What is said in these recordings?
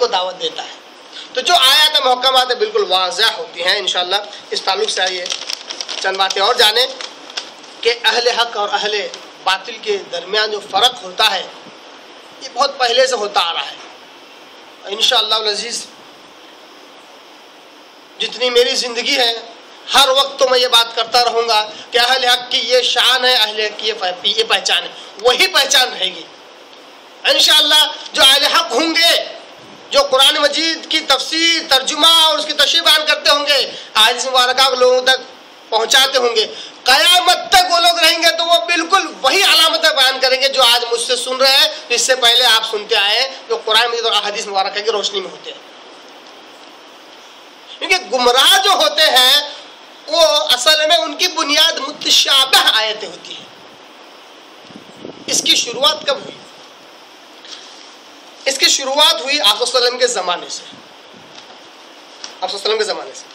کو دعوت دیتا ہے. تو جو آیات محکمات بالکل واضح ہوتی ہیں. انشاءاللہ اس تعلق سے آئیے چند باتیں اور جانیں کہ اہل حق اور اہل باطل کے درمیان جو فرق ہوتا ہے یہ بہت پہلے سے ہوتا آ رہا ہے. انشاءاللہ العزیز جتنی میری زندگی ہے ہر وقت تو میں یہ بات کرتا رہوں گا کہ اہل حق کی یہ شان ہے, اہل حق کی یہ پہچان ہے, وہی پہچان رہے گی. انشاءاللہ جو اہل حق ہوں گے, جو قرآن مجید کی تفسیر, ترجمہ اور اس کی تشریح بیان کرتے ہوں گے, احادیث مبارکہ کو لوگوں تک پہنچاتے ہوں گے, قیامت تک وہ لوگ رہیں گے تو وہ بالکل وہی علامتیں بیان کریں گے جو آج مجھ سے سن رہے ہیں, اس سے پہلے آپ سنتے آئے ہیں, جو قرآن مجید اور احادیث مبارکہ کی روشنی میں ہوتے ہیں. کیونکہ گمراہ جو ہوتے ہیں وہ اصل میں ان کی بنیاد متشابہ آیتیں ہوتی ہیں. اس کی شروعات کب ہوئی؟ اس کی شروعات ہوئی آپ صلی اللہ علیہ وسلم کے زمانے سے. آپ صلی اللہ علیہ وسلم کے زمانے سے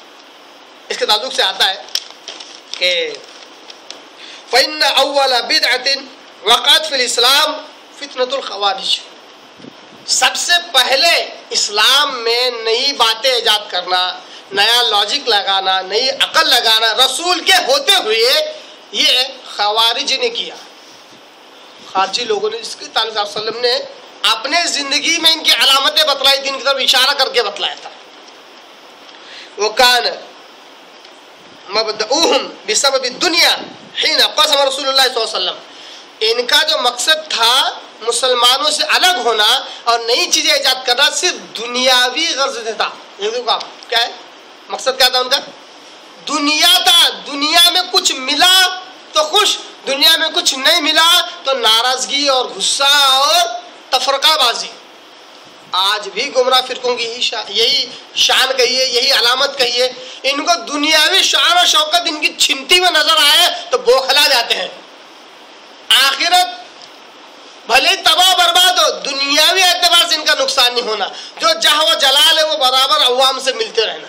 اس کے تعلق سے آتا ہے کہ فَإِنَّ أَوَّلَ بِدْعَةٍ وَقَعَتْ فِي الْإِسْلَامِ فِتْنَةُ الْخَوَارِجِ. سب سے پہلے اسلام میں نئی باتیں ایجاد کرنا, نیا لاجک لگانا, نئی عقل لگانا رسول کے ہوتے ہوئے یہ خوارج نے کیا. خارجی لوگوں نے, اس کے تعلق سے آپ صلی اللہ علیہ وسلم نے اپنے زندگی میں ان کی علامتیں بتلائی تھی, ان کی طرف اشارہ کر کے بتلایا تھا. وَكَانَ مَبْدَؤُهُمْ بِسَبَبِ الدُّنْيَا حِينَ قَسَمَ رسول اللہ صلی اللہ علیہ وسلم. ان کا جو مقصد تھا مسلمانوں سے الگ ہونا اور نئی چیزیں ایجاد کرنا صرف دنیاوی غرض سے تھا. کیا ہے مقصد؟ کیا تھا ان کا؟ دنیا تھا. دنیا میں کچھ ملا تو خوش, دنیا میں کچھ نہیں ملا تو ناراضگی اور غصہ اور تفرقہ بازی. آج بھی گمراہ فرقوں کی یہی شان کہیے, یہی علامت کہیے. ان کو دنیاوی شان و شوکت ان کی چھنتی میں نظر آئے تو بوکھلا جاتے ہیں. آخرت بھلے تباہ برباد ہو, دنیاوی اعتبار سے ان کا نقصان نہیں ہونا. جو جاہ و جلال ہے وہ برابر عوام سے ملتے رہنا.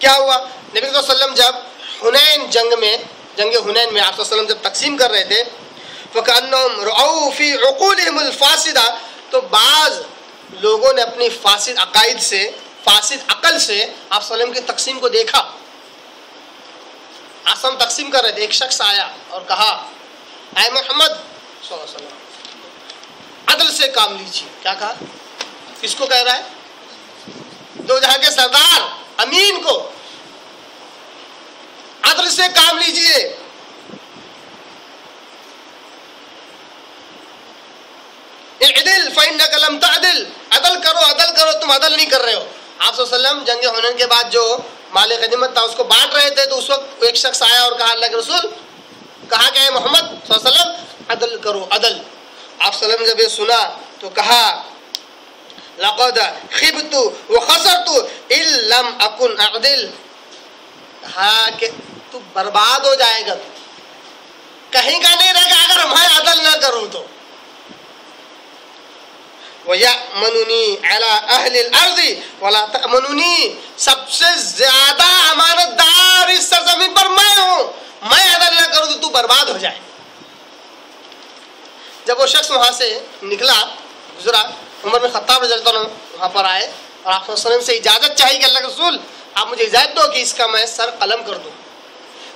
کیا ہوا؟ نبی صلی اللہ علیہ وسلم جب حنین جنگ میں آپ صلی اللہ علیہ وسلم جب تقسیم کر رہے تھے فَكَأَنَّهُمْ رَأَوْا فِي عُقُولِهِمُ الْفَاسِدَةِ, تو بعض لوگوں نے اپنی فاسد عقائد سے, فاسد عقل سے آپ صلی اللہ علیہ وسلم کی تقسیم کو دیکھا. ہم تقسیم کر رہے تھے, ایک شخص آیا اور کہا اے محمد صلی اللہ علیہ وسلم عدل سے کام لیجیے. کیا کہا؟ کس کو کہہ رہا ہے؟ دو جہاں کے سردار امین کو. عدل سے کام لیجیے. اعدل فإنك لم تعدل, عدل کرو, تم عدل نہیں کر رہے ہو. آپ صلی اللہ علیہ وسلم جنگ حنین کے بعد جو مال غنیمت تھا اس کو بانٹ رہے تھے, تو اس وقت ایک شخص آیا اور کہا اللہ کے رسول, کہا کہ اے محمد صلی اللہ علیہ وسلم عدل کرو, عدل. آپ صلی اللہ علیہ وسلم جب یہ سنا تو کہا لقد خبت وخسرت ان لم اكن اعدل. کہا کہ تو برباد ہو جائے گا, کہیں کا نہیں رہے گا اگر میں عدل نہ کروں تو. وَيَأْمَنُنِي عَلَىٰ أَهْلِ الْأَرْضِ وَلَا تَأْمَنُنِي, سب سے زیادہ امانت دار اس سرزمین پر میں ہوں, میں عدل نہ کروں تو برباد ہو جائے. جب وہ شخص وہاں سے نکلا, گزرا, عمر بن خطاب رضی اللہ عنہ وہاں پر آئے اور آپ صلی اللہ علیہ وسلم سے اجازت چاہیے کہ اللہ کے رسول آپ مجھے اجازت دو کہ اس کا میں سر قلم کر دوں,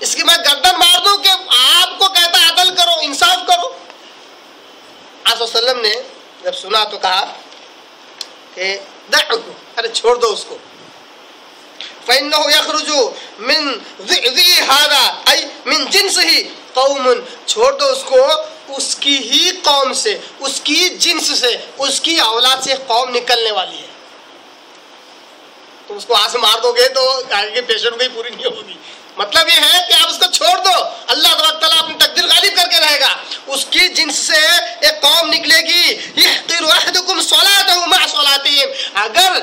اس کی میں گردن مار دوں کہ آپ کو کہتا ہے عدل کرو, انصاف کرو. آپ صلی اللہ علیہ وسلم نے جب سنا تو کہا کہ دعو, ارے چھوڑ دو اس کو. فإنه يخرج من ذئ هذا أي من جنسه قوم, چھوڑ دو اس کو, اس کی ہی قوم سے, اس کی جنس سے, اس کی اولاد سے قوم نکلنے والی ہے. تو اس کو آج مار دو گے تو آگے کے پیشنٹ بھی پوری نہیں ہوگی. مطلب یہ ہے کہ آپ اس کو چھوڑ دو, اللہ تبارک تعالیٰ اپنی تقدیر غالب کر کے رہے گا. اس کی جنس سے ایک قوم نکلے گی. يحقر احدكم صلاته مع صلاتهم, اگر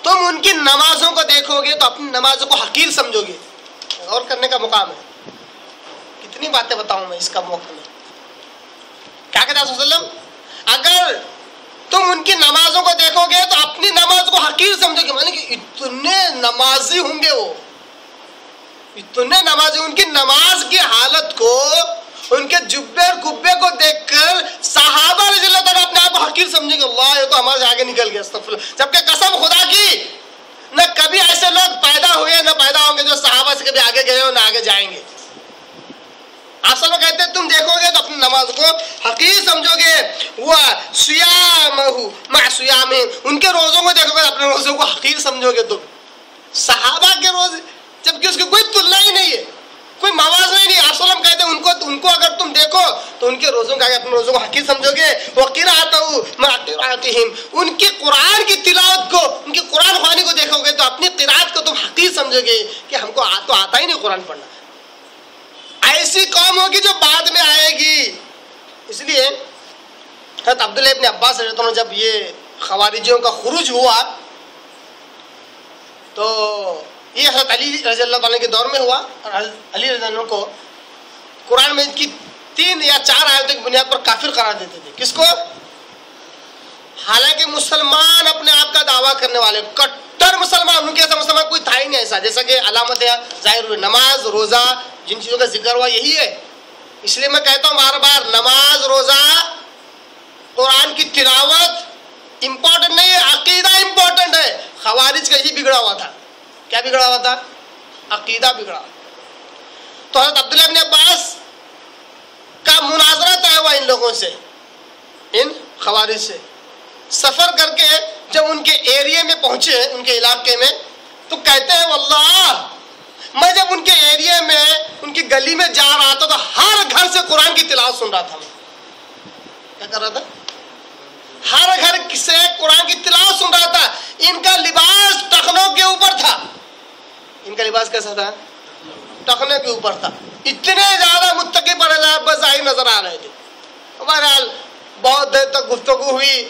تم ان کی نمازوں کو دیکھو گے تو اپنی نمازوں کو حقیر سمجھو گے. غور کرنے کا مقام ہے. کتنی باتیں بتاؤں میں اس کا موقع میں. کیا کہتے ہیں صلی اللہ علیہ وسلم, اگر تم ان کی نمازوں کو دیکھو گے تو اپنی نماز کو حقیر سمجھو گے. معنی کہ اتنے نمازی ہوں گے وہ, اتنے نمازی, ان کی نماز کی حالت کو, ان کے جبے اور گبے کو دیکھ کر صحابہ رضی اللہ تعالیٰ اپنے آپ کو حقیر سمجھیں گے. اللہ تو ہمارے سے آگے نکل گیا استغفراللہ. جبکہ قسم خدا کی نہ کبھی ایسے لوگ پیدا ہوئے نہ پیدا ہوں گے جو صحابہ سے کبھی آگے گئے ہو نہ آگے جائیں گے. آپ سب کہتے ہیں تم دیکھو گے تو اپنی نماز کو حقیر سمجھو گے. وہ سیامہ مع سیامہ، ان کے روزوں کو دیکھو گے اپنے روزوں کو حقیر سمجھو گے تم. صحابہ کے روزے جبکہ اس کی کوئی تلنا ہی نہیں ہے، کوئی موازنہ ہی نہیں. آپ سلام کہتے ہیں ان کو اگر تم دیکھو تو ان کے روزوں کا اپنے روزوں کو حقیر سمجھو گے. وقراءتہ مع قراءتہم، ان کی قرآن کی تلاوت کو، ان کی قرآن خوانی کو دیکھو گے تو اپنی قرات کو تم حقیر سمجھو گے کہ ہم کو تو آتا ہی نہیں قرآن پڑھنا. ایسی قوم ہوگی جو بعد میں آئے گی. اس لیے حضرت عبداللہ ابن عباس رضی اللہ عنہ جب یہ خوارجیوں کا خروج ہوا تو یہ حضرت علی رضی اللہ عنہ کے دور میں ہوا، اور حضرت علی رضی اللہ عنہ کو قرآن میں کی 3 یا 4 آیتوں کی بنیاد پر کافر قرار دیتے تھے. کس کو؟ حالانکہ مسلمان اپنے آپ کا دعویٰ کرنے والے کٹر مسلمان، ان کے ایسا مسلمان کوئی تھا ہی نہیں ایسا. جیسا کہ علامت ہے ظاہر ہوئی، نماز روزہ جن چیزوں کا ذکر ہوا یہی ہے. اس لیے میں کہتا ہوں بار بار، نماز روزہ قرآن کی تلاوت امپورٹنٹ نہیں ہے، عقیدہ امپورٹنٹ ہے. خوارج کا یہی بگڑا ہوا تھا. کیا بگڑا ہوا تھا؟ عقیدہ بگڑا. تو حضرت عبداللہ ابن عباس کا مناظرہ طے ہوا ان لوگوں سے، ان خوارج سے. سفر کر کے جب ان کے ایریے میں پہنچے، ان کے علاقے میں، تو کہتے ہیں واللہ میں جب ان کے ایریے میں ان کی گلی میں جا رہا تھا تو ہر گھر سے قرآن کی تلاوت سن رہا تھا. کیا کر رہا تھا؟ ہر گھر سے قرآن کی تلاوت سن رہا تھا. ان کا لباس ٹخنوں کے اوپر تھا. ان کا لباس کیسا تھا؟ ٹخنے کے اوپر تھا. اتنے زیادہ متقی پرہیزگار بظاہر نظر آ رہے تھے. بہرحال بہت دیر تک گفتگو ہوئی.